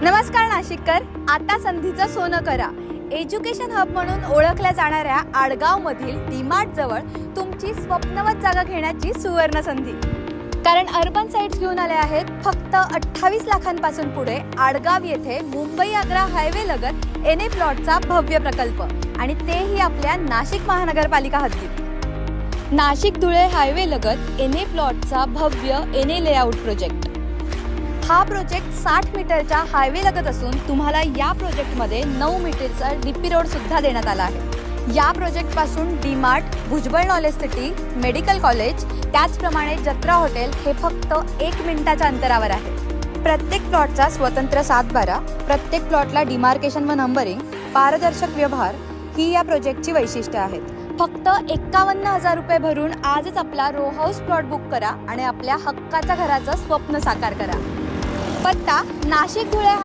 नमस्कार नाशिककर, आता संधीचं सोनं करा. एज्युकेशन हब म्हणून ओळखल्या जाणाऱ्या आडगाव मधील डीमार्ट जवळ तुमची स्वप्नवत जागा घेण्याची सुवर्ण संधी. कारण अर्बन साइट्स घेऊन आले आहेत फक्त 28 लाखांपासून पुढे आडगाव येथे मुंबई आग्रा हायवे लगत एनए प्लॉटचा भव्य प्रकल्प, आणि तेही आपल्या नाशिक महानगरपालिका हद्दीत. नाशिक धुळे हायवे लगत एनए प्लॉटचा भव्य एनए लेआउट प्रोजेक्ट. हा प्रोजेक्ट 60 मीटरच्या हायवे लगत असून तुम्हाला या प्रोजेक्टमध्ये 9 मीटरचा डीपी रोड सुद्धा देण्यात आला आहे. या प्रोजेक्टपासून DMart, Bhujbal knowledge city, medical college, त्याचप्रमाणे जत्रा हॉटेल हे फक्त 1 मिनिटाच्या अंतरावर आहे. प्रत्येक प्लॉटचा स्वतंत्र सातबारा, प्रत्येक प्लॉटला डिमार्केशन व नंबरिंग, पारदर्शक व्यवहार ही या प्रोजेक्टची वैशिष्ट्ये आहेत. फक्त 51,000 रुपये भरून आजच आपला रो हाऊस प्लॉट बुक करा आणि आपल्या हक्काच्या घराचं स्वप्न साकार करा. पत्ता नाशिक धुळे